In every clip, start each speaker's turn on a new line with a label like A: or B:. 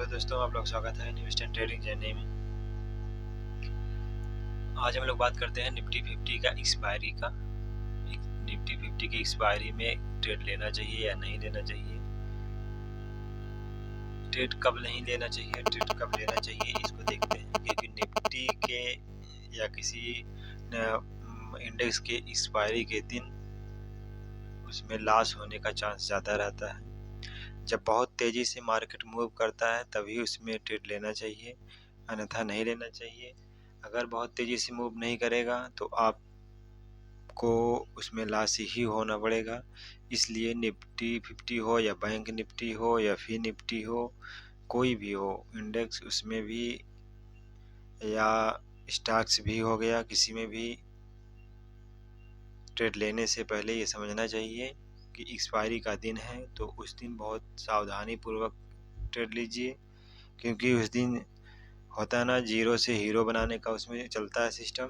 A: Hello दोस्तों, आप लोग स्वागत है इन्वेस्ट एंड ट्रेडिंग जर्नी में। आज हम लोग बात करते हैं निफ्टी 50 का एक्सपायरी का। निफ्टी 50 की एक्सपायरी में ट्रेड लेना चाहिए या नहीं लेना चाहिए, ट्रेड कब नहीं लेना चाहिए, ट्रेड कब लेना चाहिए, इसको देखते हैं। क्योंकि निफ्टी के या किसी इंडेक्स के एक्सपायरी के दिन उसमें लॉस होने का चांस ज़्यादा रहता है। जब बहुत तेज़ी से मार्केट मूव करता है तभी उसमें ट्रेड लेना चाहिए, अन्यथा नहीं लेना चाहिए। अगर बहुत तेज़ी से मूव नहीं करेगा तो आपको उसमें लॉस ही होना पड़ेगा। इसलिए निफ्टी 50 हो या बैंक निफ्टी हो या फिर निफ्टी हो, कोई भी हो इंडेक्स, उसमें भी या स्टॉक्स भी हो गया, किसी में भी ट्रेड लेने से पहले ये समझना चाहिए कि एक्सपायरी का दिन है, तो उस दिन बहुत सावधानी पूर्वक ट्रेड लीजिए। क्योंकि उस दिन होता है ना, जीरो से हीरो बनाने का उसमें चलता है सिस्टम,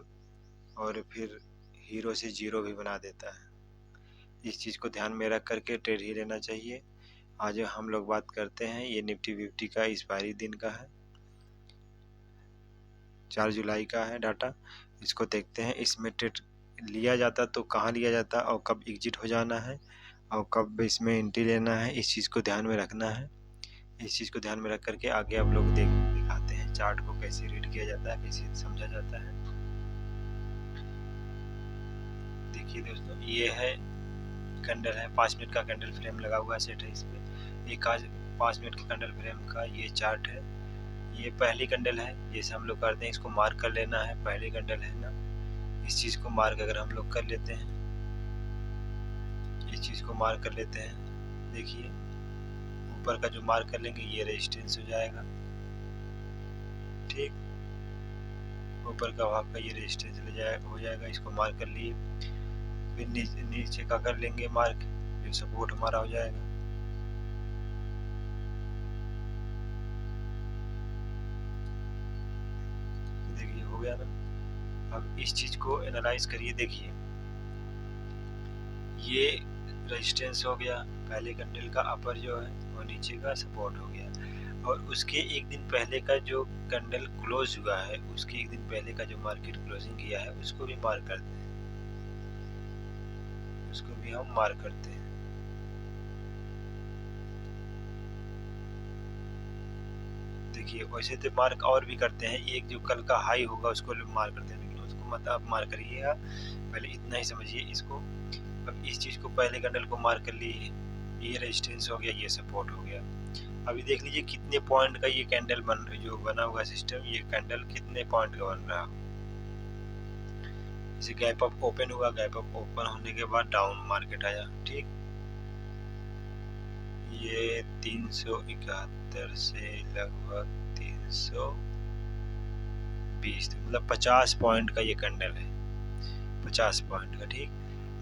A: और फिर हीरो से जीरो भी बना देता है। इस चीज़ को ध्यान में रख करके ट्रेड ही लेना चाहिए। आज हम लोग बात करते हैं, ये निफ्टी 50 का एक्सपायरी दिन का है, 4 जुलाई का है डाटा। इसको देखते हैं, इसमें ट्रेड लिया जाता तो कहाँ लिया जाता और कब एग्जिट हो जाना है और कब इसमें एंट्री लेना है, इस चीज़ को ध्यान में रखना है। इस चीज़ को ध्यान में रख करके आगे आप लोग दिखाते हैं चार्ट को कैसे रीड किया जाता है, कैसे समझा जाता है। देखिए दोस्तों, ये है कैंडल है, 5 मिनट का कैंडल फ्रेम लगा हुआ सेट है इसमें। एक आज 5 मिनट के कैंडल फ्रेम का ये चार्ट है। ये पहली कैंडल है, जैसे हम लोग करते हैं इसको मार्क कर लेना है, पहली कैंडल है ना। इस चीज़ को मार्क अगर हम लोग कर लेते हैं, इस चीज़ को मार्क कर लेते हैं, देखिए ऊपर का जो मार्क कर लेंगे ये रेजिस्टेंस हो जाएगा। ठीक, ऊपर का भाग का ये रेजिस्टेंस हो जाएगा, इसको मार्क कर लिए। फिर नीचे का कर लेंगे मार्क, जो सपोर्ट हमारा हो जाएगा। देखिए हो गया ना। अब इस चीज़ को एनालाइज करिए, देखिए ये रेजिस्टेंस हो गया, पहले कैंडल का अपर जो है, और नीचे का सपोर्ट हो गया। और उसके एक दिन पहले का जो कैंडल क्लोज हुआ है, उसके एक दिन पहले का जो मार्केट क्लोजिंग किया है, उसको भी मार्क करते हैं, उसको भी हम मार्क करते हैं। देखिए वैसे तो मार्क और भी करते हैं, एक जो कल का हाई होगा उसको मार्क करते हैं, लेकिन उसको मत आप मार्क करिएगा, पहले इतना ही समझिए इसको। अब इस चीज़ को पहले कैंडल को मार्क कर लिए, ये रेजिस्टेंस हो गया, ये सपोर्ट हो गया। अभी देख लीजिए कितने पॉइंट का ये कैंडल जो बना हुआ सिस्टम, ये कैंडल कितने पॉइंट का बन रहा। जैसे गैप अप ओपन हुआ, गैप अप ओपन होने के बाद डाउन मार्केट आया। ठीक, ये 371 से लगभग 320, मतलब 50 पॉइंट का ये कैंडल है, 50 पॉइंट का। ठीक,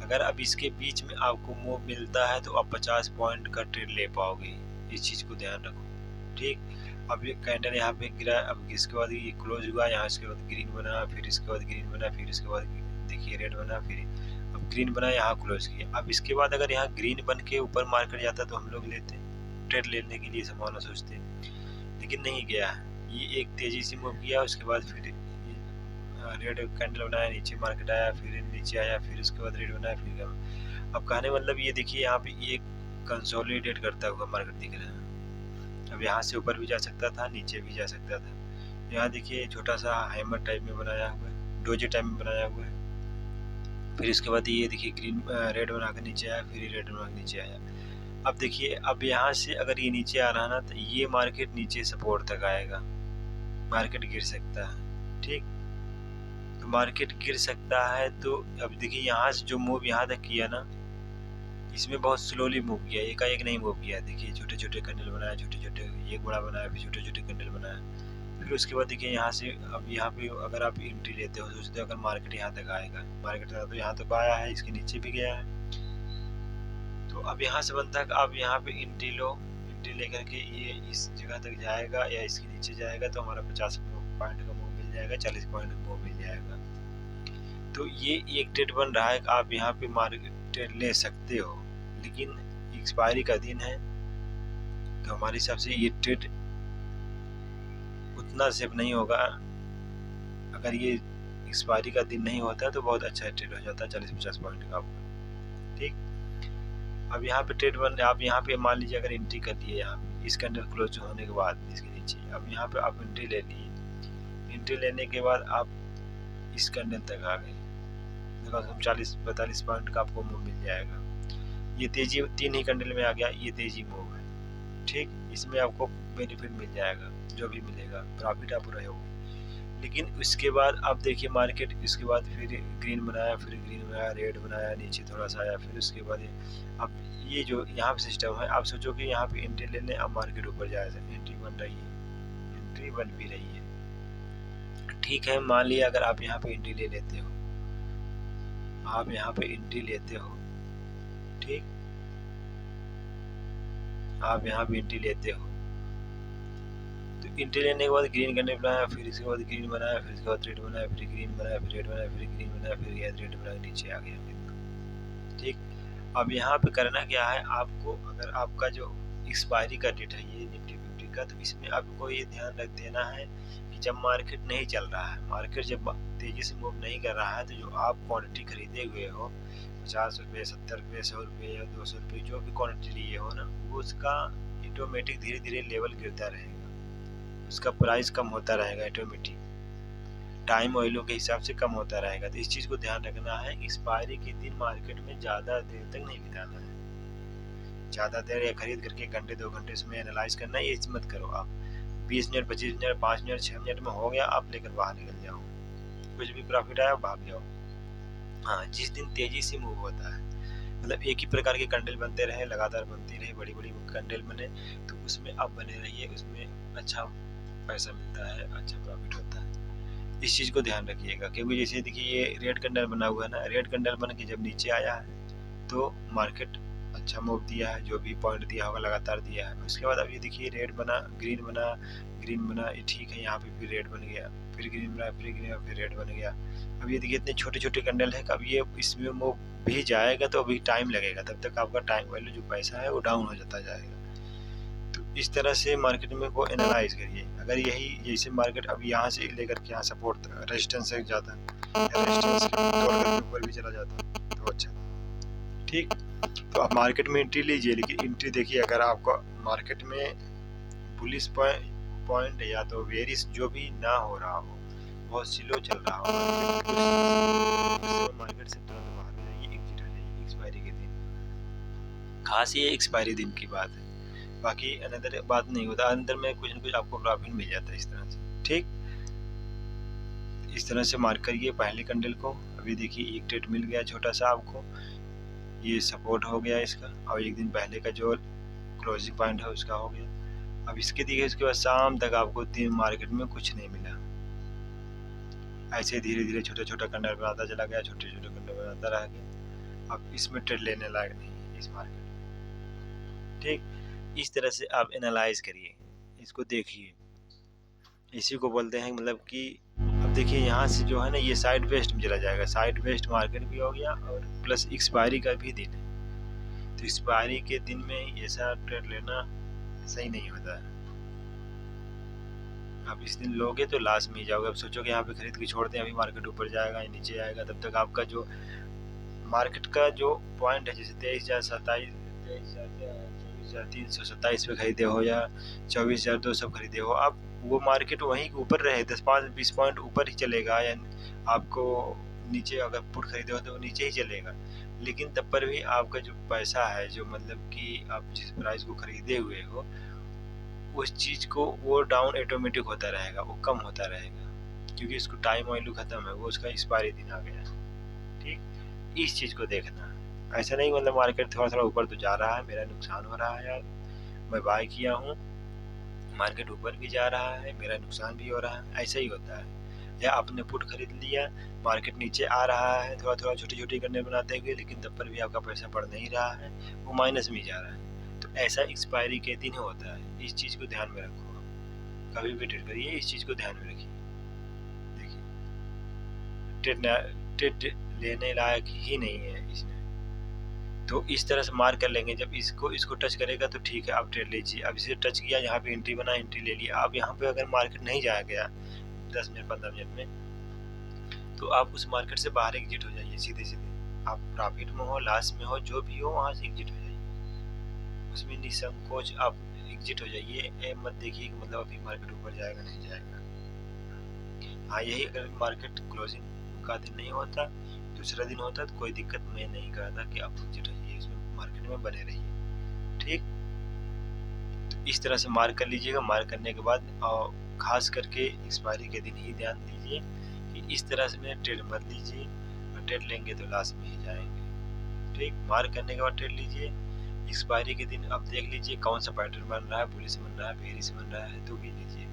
A: अगर अब इसके बीच में आपको मूव मिलता है तो आप 50 पॉइंट का ट्रेड ले पाओगे, इस चीज़ को ध्यान रखो। ठीक, अब ये कैंडल यहाँ पे गिरा, अब इसके बाद ये क्लोज हुआ, यहाँ इसके बाद ग्रीन बना, फिर इसके बाद ग्रीन बना, फिर इसके बाद देखिए रेड बना, फिर अब ग्रीन बना, यहाँ क्लोज किया। अब इसके बाद अगर यहाँ ग्रीन बन के ऊपर मार्केट जाता तो हम लोग लेते, ट्रेड लेने के लिए संभावना सोचते, लेकिन नहीं गया। ये एक तेज़ी से मूव किया, उसके बाद फिर रेड कैंडल बनाया, नीचे मार्केट आया, फिर नीचे आया, फिर उसके बाद रेड बनाया, फिर अब कहने मतलब ये देखिए यहाँ पे एक कंसोलिडेट करता हुआ मार्केट दिख रहा है। अब यहाँ से ऊपर भी जा सकता था, नीचे भी जा सकता था। यहाँ देखिए छोटा सा हैमर टाइप में बनाया हुआ है, डोजे टाइप में बनाया हुआ है। फिर इसके बाद ये देखिए ग्रीन रेड बना कर नीचे आया, फिर रेड बना कर नीचे आया। अब देखिए, अब यहाँ से अगर ये नीचे आ रहा ना, तो ये मार्केट नीचे सपोर्ट तक आएगा, मार्केट गिर सकता है। ठीक, तो मार्केट गिर सकता है, तो अब देखिए यहाँ से जो मूव यहाँ तक किया ना, इसमें बहुत स्लोली मूव किया, एकाएक नहीं मूव किया। देखिए छोटे छोटे कैंडल बनाया, छोटे छोटे, एक बड़ा बनाया, फिर छोटे छोटे कैंडल बनाया, फिर उसके बाद देखिए यहाँ से, अब यहाँ पे अगर आप एंट्री लेते हो, सोचते हो अगर मार्केट यहाँ तक आएगा, मार्केट तो यहाँ तक आया है, इसके नीचे भी गया है, तो अब यहाँ से बनता है कि आप यहाँ पे एंट्री लो, एंट्री लेकर के ये इस जगह तक जाएगा या इसके नीचे जाएगा, तो हमारा 50 पॉइंट का मूव मिल जाएगा, 40 पॉइंट का मूव मिल जाएगा। तो ये एक ट्रेड बन रहा है कि आप यहाँ पे मार्केट ट्रेड ले सकते हो, लेकिन एक्सपायरी का दिन है, तो हमारे हिसाब से ये ट्रेड उतना सेफ नहीं होगा। अगर ये एक्सपायरी का दिन नहीं होता तो बहुत अच्छा ट्रेड हो जाता है 40-50 पॉइंट का आपका। ठीक, अब यहाँ पे ट्रेड वन आप यहाँ पे मान लीजिए अगर एंट्री कर लिए यहाँ पे इस कैंडल क्लोज होने के बाद इसके नीचे, अब यहाँ पे आप एंट्री ले लिए। एंट्री लेने के बाद आप इस कैंडल तक आ गए, देखो हम 40-42 पॉइंट का आपको मूव मिल जाएगा। ये तेजी 3 ही कैंडल में आ गया, ये तेजी मूव है। ठीक, इसमें आपको बेनिफिट मिल जाएगा, जो भी मिलेगा प्रॉफिट आप रहे हो। लेकिन उसके बाद आप देखिए मार्केट इसके बाद फिर ग्रीन बनाया, फिर ग्रीन बनाया, रेड बनाया, नीचे थोड़ा सा आया, फिर उसके बाद अब ये जो यहाँ पे सिस्टम है, आप सोचो कि यहाँ पे एंट्री ले लें, अब मार्केट ऊपर जाएगा, एंट्री बन रही है, एंट्री बन भी रही है। ठीक है, मान लिया अगर आप यहाँ पे एंट्री ले लेते हो, आप यहाँ पे एंट्री लेते हो, ठीक, आप यहाँ पे एंट्री लेते हो, तो एंट्री लेने के बाद ग्रीन कैंडल बनाया, फिर इसके बाद ग्रीन बनाया, फिर इसके बाद रेड बनाया, फिर ग्रीन बनाया, फिर रेड बनाया, फिर ग्रीन बनाया, फिर ये रेड बनाया, नीचे आ गया। ठीक, अब यहाँ पे करना क्या है आपको, अगर आपका जो एक्सपायरी का डेट है ये निफ्टी 50 का, तो इसमें आपको ये ध्यान रख देना है कि जब मार्केट नहीं चल रहा है, मार्केट जब तेजी से मूव नहीं कर रहा है, तो जो आप क्वांटिटी खरीदे हुए हो 50 रुपये, 70 रुपये, 100 रुपये या 200 रुपये, जो भी क्वांटिटी लिए हो ना, वो उसका ऑटोमेटिक धीरे धीरे लेवल गिरता रहेगा, उसका प्राइस कम होता रहेगा, ऑटोमेटिक टाइम वैल्यू के हिसाब से कम होता रहेगा। तो इस चीज़ को ध्यान रखना है, एक्सपायरी के दिन मार्केट में ज़्यादा देर तक नहीं बिताना है। ज़्यादा देर या खरीद करके घंटे 2 घंटे इसमें एनालाइज करना है, ये मत करो आप। 20 मिनट, 25 मिनट, 5 मिनट, 6 मिनट में हो गया, आप लेकर बाहर निकल जाओ, कुछ भी प्रॉफिट आया भाग जाओ। हाँ, जिस दिन तेज़ी से मूव होता है, मतलब एक ही प्रकार के कैंडल बनते रहे, लगातार बनती रहे, बड़ी बड़ी कैंडल बने, तो उसमें आप बने रहिए, उसमें अच्छा पैसा मिलता है, अच्छा प्रॉफिट होता है। इस चीज़ को ध्यान रखिएगा, क्योंकि जैसे देखिए ये रेड कैंडल बना हुआ है ना, रेड कैंडल बन के जब नीचे आया है तो मार्केट अच्छा मूव दिया है, जो भी पॉइंट दिया होगा लगातार दिया है। उसके बाद अब ये देखिए रेड बना, ग्रीन बना, ग्रीन बना, ये ठीक है, यहाँ पे फिर रेड बन गया, फिर ग्रीन बना, फिर ग्रीन, फिर रेड बन गया। अब ये देखिए इतने छोटे छोटे कैंडल है, अब ये इसमें मूव भी जाएगा तो अभी टाइम लगेगा, तब तक आपका टाइम वैल्यू जो पैसा है वो डाउन हो जाता जाएगा। तो इस तरह से मार्केट में को एनालाइज करिए। अगर यही जैसे मार्केट अब यहाँ से लेकर के यहाँ सपोर्ट रेजिस्टेंस से जाता है, रेजिस्टेंस तोड़ कर ऊपर भी चला जाता है तो अच्छा, ठीक। तो आप मार्केट में एंट्री लीजिए, लेकिन एंट्री देखिए अगर आपको मार्केट में बुलिश पॉइंट या तो वेरिस जो भी ना हो रहा हो, बहुत स्लो चल रहा हो मार्केट से तुरंत बाहर हो जाइए, एग्जिट हो जाइए एक्सपायरी के दिन। खास ये एक्सपायरी दिन की बात है, बाकी अनदर बात नहीं होता, अंदर में कुछ न कुछ आपको प्रॉफिट मिल जाता है इस तरह से। ठीक, इस तरह से मार्क करिए पहले कैंडल को। अभी देखिए एक ट्रेड मिल गया छोटा सा आपको, ये सपोर्ट हो गया इसका, और एक दिन पहले का जो क्लोजिंग पॉइंट है उसका हो गया। अब इसके देखिए उसके बाद शाम तक आपको दिन मार्केट में कुछ नहीं मिला, ऐसे धीरे धीरे छोटा छोटा कैंडल बनाता चला गया, छोटे छोटे कैंडल बनाता रह गया। अब इसमें ट्रेड लेने लायक नहीं है इस मार्केट में। ठीक, इस तरह से आप एनालाइज करिए, इसको देखिए, इसी को बोलते हैं मतलब कि अब देखिए यहाँ से जो है ना ये साइड वेस्ट में चला जाएगा, साइड वेस्ट मार्केट भी हो गया और प्लस एक्सपायरी का भी दिन है। तो एक्सपायरी के दिन में ऐसा ट्रेड लेना सही नहीं होता है। आप इस दिन लोगे तो लास्ट में ही जाओगे। अब सोचो कि यहाँ पे खरीद के छोड़ दें, अभी मार्केट ऊपर जाएगा या नीचे आएगा, तब तक आपका जो मार्केट का जो पॉइंट है, जैसे 23,327 पे खरीदे हो या 24,200 खरीदे हो, आप वो मार्केट वहीं ऊपर रहे, 10-20 पॉइंट ऊपर ही चलेगा, या आपको नीचे अगर पुट खरीदे हो तो वो नीचे ही चलेगा। लेकिन तब पर भी आपका जो पैसा है, जो मतलब कि आप जिस प्राइस को खरीदे हुए हो, उस चीज़ को वो डाउन ऑटोमेटिक होता रहेगा, वो कम होता रहेगा, क्योंकि इसको टाइम वैल्यू ख़त्म है, वो उसका एक्सपायरी दिन आ गया। ठीक, इस चीज़ को देखना है। ऐसा नहीं मतलब मार्केट थोड़ा थोड़ा ऊपर तो जा रहा है, मेरा नुकसान हो रहा है यार, मैं बाय किया हूँ, मार्केट ऊपर भी जा रहा है, मेरा नुकसान भी हो रहा है, ऐसा ही होता है। या आपने पुट खरीद लिया, मार्केट नीचे आ रहा है थोड़ा थोड़ा छोटी छोटी कैंडल बनाते हुए, लेकिन तब पर भी आपका पैसा बढ़ नहीं रहा है, वो माइनस में जा रहा है, तो ऐसा एक्सपायरी के दिन होता है। इस चीज़ को ध्यान में रखो, कभी भी ट्रेड करिए इस चीज़ को ध्यान में रखिए। देखिए ट्रेड लेने लायक ही नहीं है इसमें, तो इस तरह से मार्क कर लेंगे। जब इसको टच करेगा तो ठीक है, आप ट्रेड लीजिए। अब इसे टच किया, यहाँ पे एंट्री बना, एंट्री ले लिया। अब यहाँ पे अगर मार्केट नहीं जाया गया 10 मिनट 15 मिनट में, तो आप उस मार्केट से बाहर एग्जिट हो जाइए सीधे सीधे। आप प्रॉफिट में हो, लॉस में हो, जो भी हो, वहाँ से एग्जिट हो जाइए। उसमें निसंकोच आप एग्जिट हो जाइए। ये मत देखिए कि मतलब अभी मार्केट ऊपर जाएगा नहीं जाएगा। हाँ, यही अगर मार्केट क्लोजिंग का दिन नहीं होता, दूसरा दिन होता, तो कोई दिक्कत मैं नहीं कहता कि आप एग्जिट होइए, इसमें मार्केट में बने रहिए। ठीक, तो इस तरह से मार्क कर लीजिएगा। मार्क करने के बाद और खास करके एक्सपायरी के दिन ही ध्यान दीजिए कि इस तरह से में ट्रेड मत लीजिए, और ट्रेड लेंगे तो लॉस में ही जाएंगे। ठीक, मार्क करने के बाद ट्रेड लीजिए। एक्सपायरी के दिन अब देख लीजिए कौन सा पैटर्न बन रहा है, बुलिश बन रहा है, बेयरिश बन रहा है, तो भी लीजिए।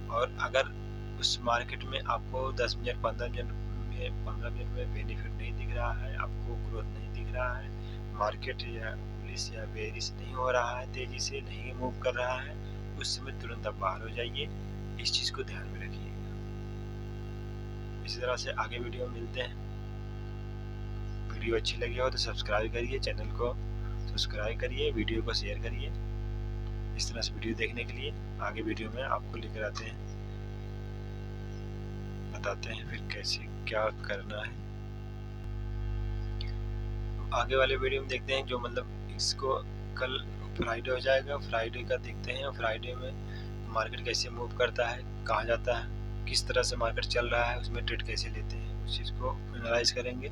A: और अगर उस मार्केट में आपको 10 मिनट 15 मिनट में बेनिफिट नहीं दिख रहा है, आपको ग्रोथ नहीं दिख रहा है, मार्केट या बुलिश या बेयरिश नहीं हो रहा है, तेजी से नहीं मूव कर रहा है, उस समय तुरंत आप बाहर हो जाइए। इस चीज़ को ध्यान में रखिएगा। इसी तरह से आगे वीडियो में मिलते हैं। वीडियो अच्छी लगी हो तो सब्सक्राइब करिए, चैनल को सब्सक्राइब करिए, वीडियो को शेयर करिए। इस तरह से वीडियो देखने के लिए आगे वीडियो में आपको लेकर आते हैं, बताते हैं फिर कैसे क्या करना है। आगे वाले वीडियो में देखते हैं, जो मतलब इसको कल फ्राइडे हो जाएगा, फ्राइडे का देखते हैं। फ्राइडे में मार्केट कैसे मूव करता है, कहाँ जाता है, किस तरह से मार्केट चल रहा है, उसमें ट्रेड कैसे लेते हैं, उस चीज़ को एनालाइज करेंगे।